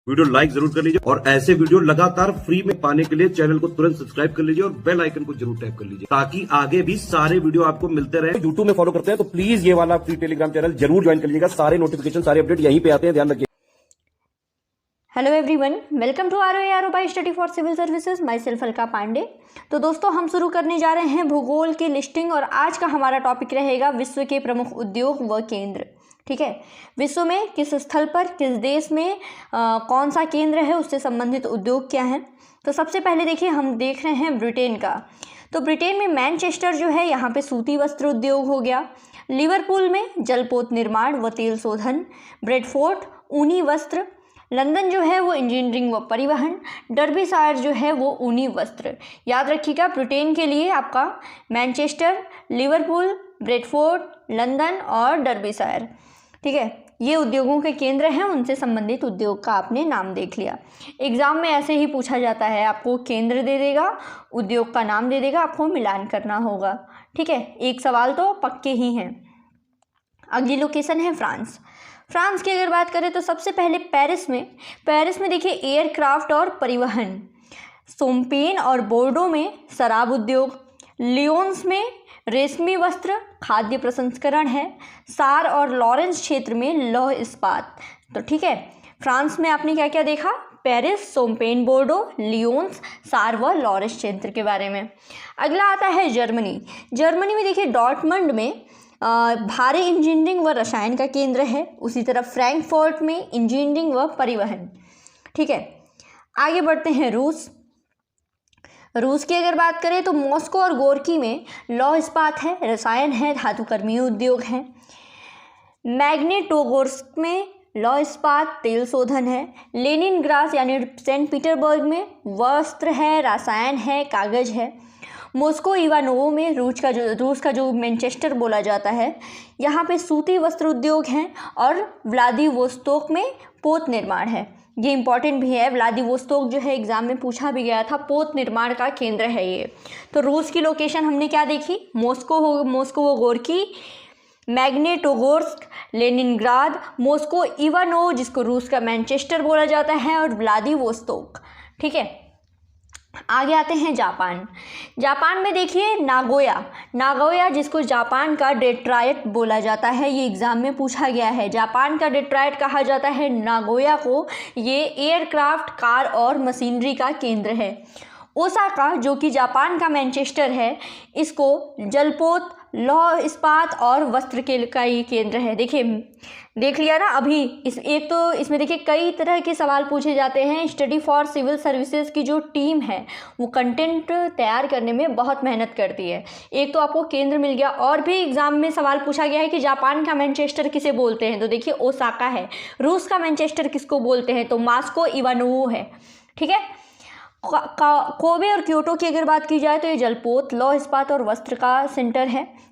Video like जरूर कर लीजिए और ऐसे वीडियो लगातार फ्री में पाने के लिए चैनल को तुरंत सब्सक्राइब कर लीजिए और बेल आइकन को जरूर टैप कर लीजिए ताकि आगे भी सारे वीडियो आपको मिलते रहे। यूट्यूब में फॉलो करते हैं तो प्लीज ये वाला फ्री टेलीग्राम चैनल जरूर ज्वाइन कर लीजिएगा। सारे नोटिफिकेशन सारे अपडेट यहीं पे आते हैं, ध्यान रखिए। Hello everyone, welcome to R by study for civil services, myself Alka Pandey. तो दोस्तों, हम शुरू करने जा रहे हैं भूगोल की लिस्टिंग और आज का हमारा टॉपिक रहेगा विश्व के प्रमुख उद्योग व केंद्र। ठीक है, विश्व में किस स्थल पर किस देश में कौन सा केंद्र है, उससे संबंधित उद्योग क्या हैं। तो सबसे पहले देखिए, हम देख रहे हैं ब्रिटेन का। तो ब्रिटेन में मैनचेस्टर जो है, यहाँ पे सूती वस्त्र उद्योग हो गया। लिवरपूल में जलपोत निर्माण व तेल शोधन। ब्रेडफोर्ड ऊनी वस्त्र। लंदन जो है वो इंजीनियरिंग व परिवहन। डर्बीशायर जो है वो ऊनी वस्त्र। याद रखिएगा, ब्रिटेन के लिए आपका मैनचेस्टर, लिवरपूल, ब्रेडफोर्ड, लंदन और डर्बीशायर। ठीक है, ये उद्योगों के केंद्र हैं, उनसे संबंधित उद्योग का आपने नाम देख लिया। एग्जाम में ऐसे ही पूछा जाता है, आपको केंद्र दे देगा, उद्योग का नाम दे देगा, आपको मिलान करना होगा। ठीक है, एक सवाल तो पक्के ही हैं। अगली लोकेशन है फ्रांस। फ्रांस की अगर बात करें तो सबसे पहले पेरिस में देखिए एयरक्राफ्ट और परिवहन। शोम्पेन और बोर्डो में शराब उद्योग। लियोन्स में रेशमी वस्त्र खाद्य प्रसंस्करण है। सार और लॉरेंस क्षेत्र में लौह इस्पात। तो ठीक है, फ्रांस में आपने क्या क्या देखा? पेरिस, शोम्पेन, बोर्डो, लियोन्स, सार व लॉरेंस क्षेत्र के बारे में। अगला आता है जर्मनी में देखिए डॉर्टमंड में भारी इंजीनियरिंग व रसायन का केंद्र है। उसी तरह फ्रैंकफर्ट में इंजीनियरिंग व परिवहन। ठीक है, आगे बढ़ते हैं रूस की अगर बात करें तो मॉस्को और गोर्की में लौह इस्पात है, रसायन है, धातुकर्मी उद्योग है। मैग्नेटोगोर्स्क में लौह इस्पात, तेल शोधन है। लेनिनग्राड यानी सेंट पीटर्सबर्ग में वस्त्र है, रसायन है, कागज है। मॉस्को इवानोवो में रूस का जो मैनचेस्टर बोला जाता है, यहाँ पे सूती वस्त्र उद्योग हैं। और व्लादिवोस्तोक में पोत निर्माण है। ये इंपॉर्टेंट भी है, व्लादिवोस्तोक जो है एग्जाम में पूछा भी गया था, पोत निर्माण का केंद्र है ये। तो रूस की लोकेशन हमने क्या देखी? मॉस्को व गोर्की, मैग्नेटोगोर्स्क, लेनिनग्राद, मॉस्को इवानोव जिसको रूस का मैनचेस्टर बोला जाता है, और व्लादिवोस्तोक। ठीक है, आगे आते हैं जापान में देखिए नागोया जिसको जापान का डेट्रॉयट बोला जाता है, ये एग्जाम में पूछा गया है। जापान का डेट्रॉयट कहा जाता है नागोया को। ये एयरक्राफ्ट, कार और मशीनरी का केंद्र है। ओसाका जो कि जापान का मैनचेस्टर है, इसको जलपोत, लौह इस्पात और वस्त्र का ये केंद्र है। देखिए, देख लिया ना अभी इसमें देखिए कई तरह के सवाल पूछे जाते हैं। स्टडी फॉर सिविल सर्विसेज की जो टीम है वो कंटेंट तैयार करने में बहुत मेहनत करती है। एक तो आपको केंद्र मिल गया, और भी एग्जाम में सवाल पूछा गया है कि जापान का मैनचेस्टर किसे बोलते हैं, तो देखिए ओसाका है। रूस का मैनचेस्टर किसको बोलते हैं, तो मॉस्को इवानोवो है। ठीक है, कोबे और क्योटो की अगर बात की जाए तो ये जलपोत, लौह इस्पात और वस्त्र का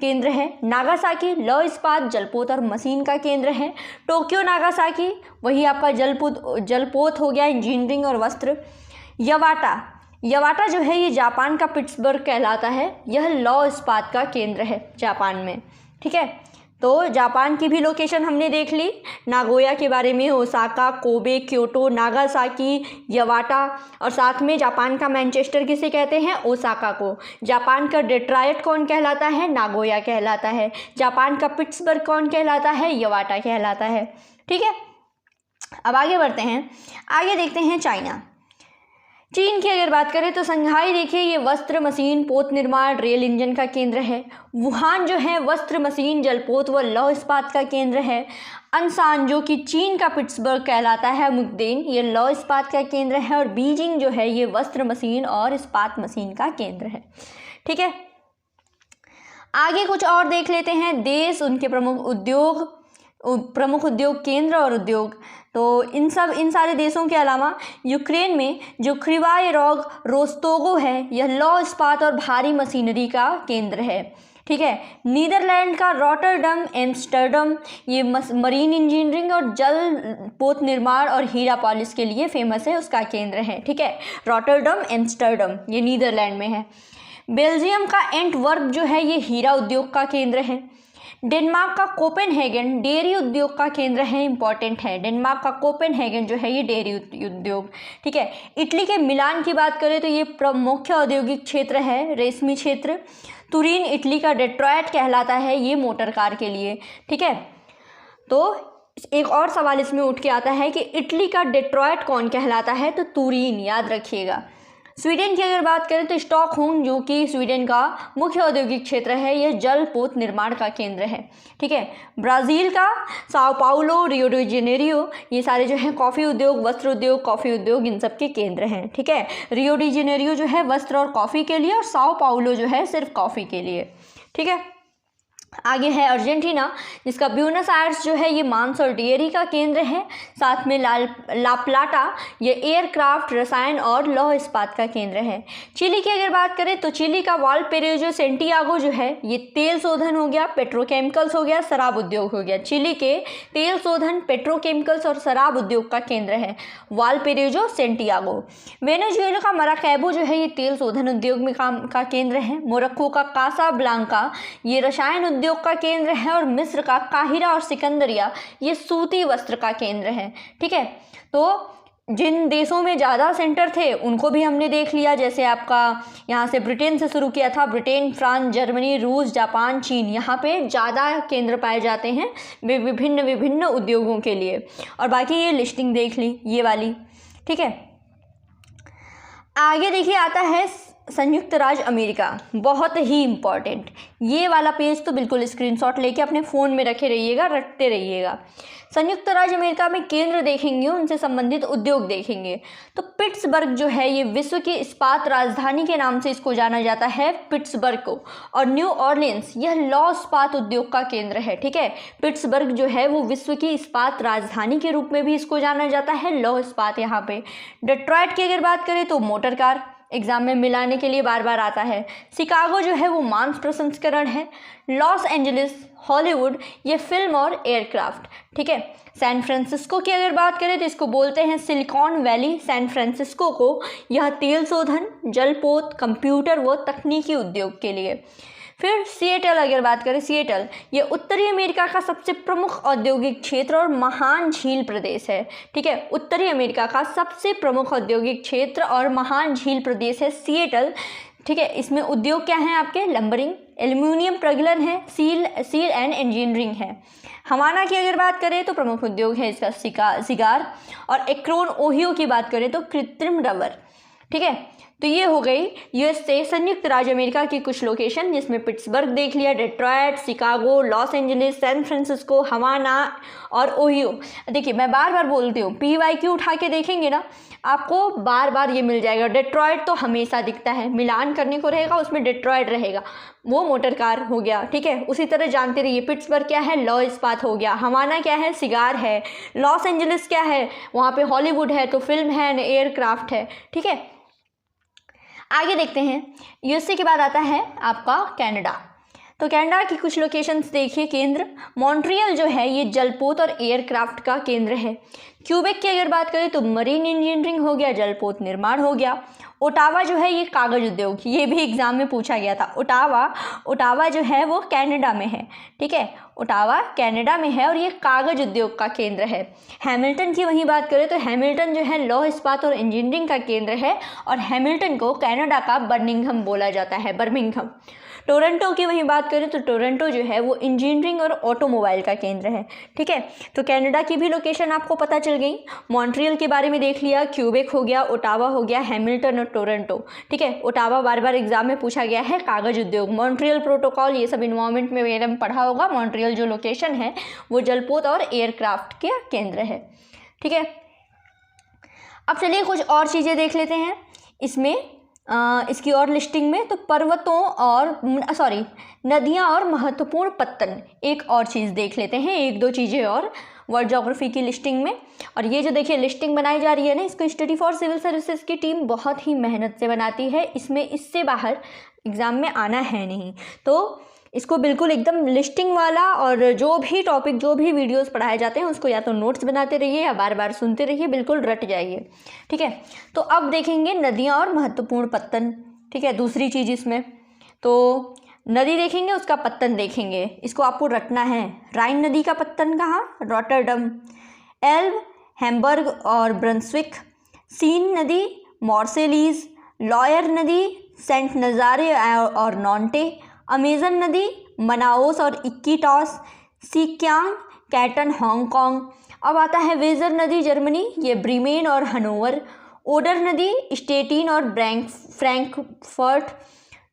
केंद्र है। नागासाकी लौह इस्पात, जलपोत और मशीन का केंद्र है। टोक्यो नागासाकी वही आपका जलपोत हो गया, इंजीनियरिंग और वस्त्र। यवाटा जो है ये जापान का पिट्सबर्ग कहलाता है, यह लौह इस्पात का केंद्र है जापान में। ठीक है, तो जापान की भी लोकेशन हमने देख ली, नागोया के बारे में, ओसाका, कोबे, क्योटो, नागासाकी, यवाटा, और साथ में जापान का मैनचेस्टर किसे कहते हैं? ओसाका को। जापान का डेट्रॉयट कौन कहलाता है? नागोया कहलाता है। जापान का पिट्सबर्ग कौन कहलाता है? यवाटा कहलाता है। ठीक है, अब आगे बढ़ते हैं, आगे देखते हैं चीन की अगर बात करें तो संघाई देखिए ये वस्त्र, मशीन, पोत निर्माण, रेल इंजन का केंद्र है। वुहान जो है वस्त्र, मशीन, जलपोत व लौह इस्पात का केंद्र है। अनसान जो कि चीन का पिट्सबर्ग कहलाता है, मुक्देन ये लौह इस्पात का केंद्र है। और बीजिंग जो है ये वस्त्र, मशीन और इस्पात मशीन का केंद्र है। ठीक है, आगे कुछ और देख लेते हैं देश, उनके प्रमुख उद्योग केंद्र और उद्योग। तो इन सारे देशों के अलावा यूक्रेन में जो क्रिवाई रोग रोस्तोगो है, यह लौह इस्पात और भारी मशीनरी का केंद्र है। ठीक है, नीदरलैंड का रॉटरडम एम्स्टर्डम ये मरीन इंजीनियरिंग और जल पोत निर्माण और हीरा पॉलिश के लिए फेमस है, उसका केंद्र है। ठीक है, रॉटरडम एम्स्टर्डम ये नीदरलैंड में है। बेल्जियम का एंटवर्प जो है ये हीरा उद्योग का केंद्र है। डेनमार्क का कोपेनहेगन डेयरी उद्योग का केंद्र है, इंपॉर्टेंट है। डेनमार्क का कोपेनहेगन जो है ये डेयरी उद्योग, ठीक है। इटली के मिलान की बात करें तो ये प्रमुख औद्योगिक क्षेत्र है, रेशमी क्षेत्र। तुरीन इटली का डेट्रॉयट कहलाता है, ये मोटर कार के लिए, ठीक है। तो एक और सवाल इसमें उठ के आता है कि इटली का डेट्रॉयट कौन कहलाता है, तो तुरीन, याद रखिएगा। स्वीडन की अगर बात करें तो स्टॉकहोम, जो कि स्वीडन का मुख्य औद्योगिक क्षेत्र है, यह जलपोत निर्माण का केंद्र है, ठीक है। ब्राज़ील का Sao Paulo, Rio de Janeiro, ये सारे जो है कॉफ़ी उद्योग, वस्त्र उद्योग, कॉफ़ी उद्योग, इन सब के केंद्र हैं, ठीक है। रियो डी जेनेरियो जो है वस्त्र और कॉफ़ी के लिए, और साओ पाउलो जो है सिर्फ कॉफ़ी के लिए, ठीक है। आगे है अर्जेंटीना, जिसका ब्यूनस आयर्स जो है ये मांस और डेयरी का केंद्र है। साथ में ला प्लाटा ये एयरक्राफ्ट, रसायन और लौह इस्पात का केंद्र है। चिली की अगर बात करें तो चिली का वालपेराइसो सेंटियागो जो है ये तेल शोधन हो गया, पेट्रोकेमिकल्स हो गया, शराब उद्योग हो गया। चिली के तेल शोधन, पेट्रोकेमिकल्स और शराब उद्योग का केंद्र है वालपेराइसो सेंटियागो। वेनेजुएला का मराकैबो जो है ये तेल शोधन उद्योग में काम का केंद्र है। मोरक्को का कासाब्लांका ये रसायन उद्योग का केंद्र है। और मिस्र का काहिरा और सिकंदरिया ये सूती वस्त्र का केंद्र है, ठीक है। तो जिन देशों में ज़्यादा सेंटर थे उनको भी हमने देख लिया, जैसे आपका यहाँ से ब्रिटेन से शुरू किया था, ब्रिटेन, फ्रांस, जर्मनी, रूस, जापान, चीन, यहाँ पे ज़्यादा केंद्र पाए जाते हैं विभिन्न विभिन्न उद्योगों के लिए। और बाकी ये लिस्टिंग देख ली ये वाली, ठीक है। आगे देखिए आता है संयुक्त राज्य अमेरिका, बहुत ही इम्पॉर्टेंट। ये वाला पेज तो बिल्कुल स्क्रीनशॉट लेके अपने फ़ोन में रखे रहिएगा, रटते रहिएगा। संयुक्त राज्य अमेरिका में केंद्र देखेंगे, उनसे संबंधित उद्योग देखेंगे। तो पिट्सबर्ग जो है ये विश्व की इस्पात राजधानी के नाम से इसको जाना जाता है, पिट्सबर्ग को। और न्यू ऑर्लिन्स यह लौह इस्पात उद्योग का केंद्र है, ठीक है। पिट्सबर्ग जो है वो विश्व की इस्पात राजधानी के रूप में भी इसको जाना जाता है, लौह इस्पात यहाँ पे। डेट्रॉयट की अगर बात करें तो मोटर कार, एग्जाम में मिलाने के लिए बार बार आता है। शिकागो जो है वो मांस प्रसंस्करण है। लॉस एंजलिस, हॉलीवुड ये फिल्म और एयरक्राफ्ट, ठीक है। सैन फ्रांसिस्को की अगर बात करें तो इसको बोलते हैं सिलिकॉन वैली। सैन फ्रांसिस्को को यह तेल शोधन, जलपोत, कंप्यूटर व तकनीकी उद्योग के लिए। फिर सिएटल अगर बात करें, सिएटल ये उत्तरी अमेरिका का सबसे प्रमुख औद्योगिक क्षेत्र और महान झील प्रदेश है, ठीक है। उत्तरी अमेरिका का सबसे प्रमुख औद्योगिक क्षेत्र और महान झील प्रदेश है सिएटल, ठीक है। इसमें उद्योग क्या हैं आपके, लंबरिंग, एल्यूमिनियम प्रगलन है, सील एंड इंजीनियरिंग है। हवाना की अगर बात करें तो प्रमुख उद्योग है इसका सिगार। और एक्रोन ओहियो की बात करें तो कृत्रिम रबर, ठीक है। तो ये हो गई यूएसए संयुक्त राज्य अमेरिका की कुछ लोकेशन, जिसमें पिट्सबर्ग देख लिया, Detroit, Chicago, Los Angeles, San Francisco, Havana और ओहियो। देखिए मैं बार बार बोलती हूँ, PYQ उठा के देखेंगे ना आपको बार बार ये मिल जाएगा। डेट्रॉयट तो हमेशा दिखता है, मिलान करने को रहेगा उसमें डेट्रॉयट रहेगा, वो मोटर कार हो गया, ठीक है। उसी तरह जानते रहिए पिट्सबर्ग क्या है, लौह इस्पात हो गया। हवाना क्या है, सिगार है। लॉस एंजलिस क्या है, वहाँ पे हॉलीवुड है तो फिल्म है, एयरक्राफ्ट है, ठीक है। आगे देखते हैं, यूएसए के बाद आता है आपका कनाडा। तो कनाडा की कुछ लोकेशंस देखिए केंद्र। मॉन्ट्रियल जो है ये जलपोत और एयरक्राफ्ट का केंद्र है। क्यूबेक की अगर बात करें तो मरीन इंजीनियरिंग हो गया, जलपोत निर्माण हो गया। ओटावा जो है ये कागज उद्योग, ये भी एग्जाम में पूछा गया था। ओटावा जो है वो कनाडा में है, ठीक है। ओटावा कनाडा में है और ये कागज उद्योग का केंद्र है। हैमिल्टन की वहीं बात करें तो हैमिल्टन जो है लौह इस्पात और इंजीनियरिंग का केंद्र है और हैमिल्टन को कनाडा का बर्मिंघम बोला जाता है, बर्मिंघम। टोरंटो की वहीं बात करें तो टोरंटो जो है वो इंजीनियरिंग और ऑटोमोबाइल का केंद्र है, ठीक है। तो कनाडा की भी लोकेशन आपको पता चल गई। मॉन्ट्रियल के बारे में देख लिया, क्यूबेक हो गया, ओटावा हो गया, हैमिल्टन और टोरंटो, ठीक है। ओटावा बार बार एग्जाम में पूछा गया है, कागज उद्योग। मॉन्ट्रियल प्रोटोकॉल ये सब इन्वायरमेंट में वगैरह में पढ़ा होगा। मॉन्ट्रियल जो लोकेशन है वो जलपोत और एयरक्राफ्ट के केंद्र है, ठीक है। अब चलिए कुछ और चीज़ें देख लेते हैं इसमें, इसकी और लिस्टिंग में। तो पर्वतों और नदियाँ और महत्वपूर्ण पत्तन, एक और चीज़ देख लेते हैं, एक दो चीज़ें और वर्ल्ड ज्योग्राफी की लिस्टिंग में। और ये जो देखिए लिस्टिंग बनाई जा रही है ना, इसको स्टडी फॉर सिविल सर्विसेज की टीम बहुत ही मेहनत से बनाती है। इसमें इससे बाहर एग्ज़ाम में आना है नहीं, तो इसको बिल्कुल एकदम लिस्टिंग वाला, और जो भी टॉपिक, जो भी वीडियोस पढ़ाए जाते हैं उसको या तो नोट्स बनाते रहिए या बार बार सुनते रहिए, बिल्कुल रट जाइए, ठीक है। तो अब देखेंगे नदियाँ और महत्वपूर्ण पत्तन, ठीक है। दूसरी चीज़ इसमें तो नदी देखेंगे, उसका पत्तन देखेंगे, इसको आपको रटना है। राइन नदी का पत्तन कहाँ? रॉटरडम। एल्ब, हैम्बर्ग और ब्रंसविक। सीन नदी, मॉर्सेलीज। लॉयर नदी, सेंट नज़ारे और नॉन्टे। अमेजन नदी, मनाओस और इक्कीटॉस। सिक्यांग, कैटन, हांगकांग। अब आता है वेजर नदी जर्मनी, ये ब्रीमेन और हनोवर। ओडर नदी, स्टेटिन और फ्रैंकफर्ट।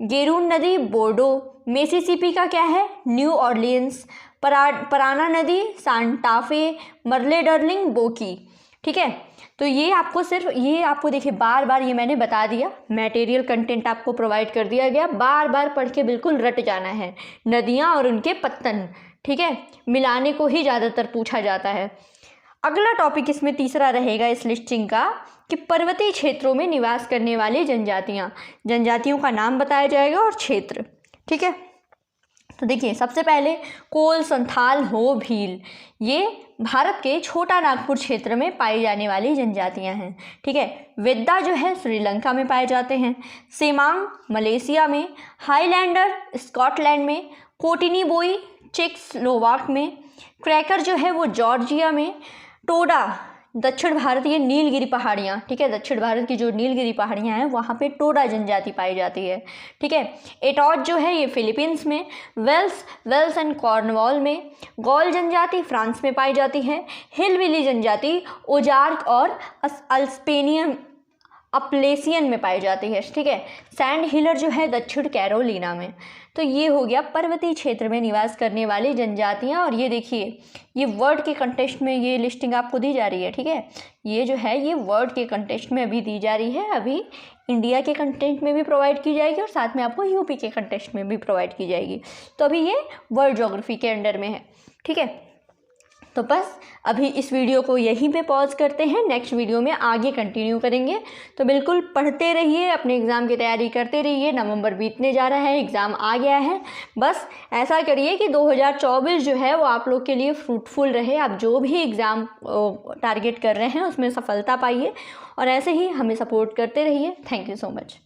गेरून नदी, बोर्डो। मिसिसिपी का क्या है? New Orleans. पराना नदी, सांटाफे। मर्ले डर्लिंग, बोकी। ठीक है, तो ये आपको देखिए बार बार ये मैंने बता दिया, मटेरियल कंटेंट आपको प्रोवाइड कर दिया गया, बार बार पढ़ के बिल्कुल रट जाना है। नदियाँ और उनके पत्तन, ठीक है, मिलाने को ही ज़्यादातर पूछा जाता है। अगला टॉपिक इसमें तीसरा रहेगा इस लिस्टिंग का कि पर्वतीय क्षेत्रों में निवास करने वाली जनजातियों का नाम बताया जाएगा और क्षेत्र। ठीक है, तो देखिए सबसे पहले कोल, संथाल, हो, भील, ये भारत के छोटा नागपुर क्षेत्र में पाई जाने वाली जनजातियां हैं। ठीक है, वेद्दा जो है श्रीलंका में पाए जाते हैं। सेमांग मलेशिया में। हाईलैंडर स्कॉटलैंड में। कोटिनीबोई चेकोस्लोवाक में। क्रैकर जो है वो जॉर्जिया में। टोडा दक्षिण भारत, ये नीलगिरी पहाड़ियाँ, ठीक है, दक्षिण भारत की जो नीलगिरी पहाड़ियाँ हैं वहाँ पे टोडा जनजाति पाई जाती है। ठीक है, एटॉज जो है ये फिलीपींस में। वेल्स एंड कॉर्नवॉल में। गॉल जनजाति फ्रांस में पाई जाती है। हिलबिली जनजाति ओजार्क और अल्स्पेनियन अपलेसियन में पाई जाती है। ठीक है, सैंड हिलर जो है दक्षिण कैरोलिना में। तो ये हो गया पर्वतीय क्षेत्र में निवास करने वाली जनजातियां। और ये देखिए ये वर्ड के कंटेस्ट में ये लिस्टिंग आपको दी जा रही है। ठीक है, ये जो है ये वर्ड के कंटेस्ट में अभी दी जा रही है, अभी इंडिया के कंटेंट में भी प्रोवाइड की जाएगी और साथ में आपको यूपी के कंटेस्ट में भी प्रोवाइड की जाएगी। तो अभी ये वर्ल्ड ज्योग्राफी के अंडर में है। ठीक है, तो बस अभी इस वीडियो को यहीं पे पॉज करते हैं, नेक्स्ट वीडियो में आगे कंटिन्यू करेंगे। तो बिल्कुल पढ़ते रहिए, अपने एग्ज़ाम की तैयारी करते रहिए। नवंबर बीतने जा रहा है, एग्ज़ाम आ गया है। बस ऐसा करिए कि 2024 जो है वो आप लोग के लिए फ्रूटफुल रहे। आप जो भी एग्ज़ाम टारगेट कर रहे हैं उसमें सफलता पाइए और ऐसे ही हमें सपोर्ट करते रहिए। Thank you so much.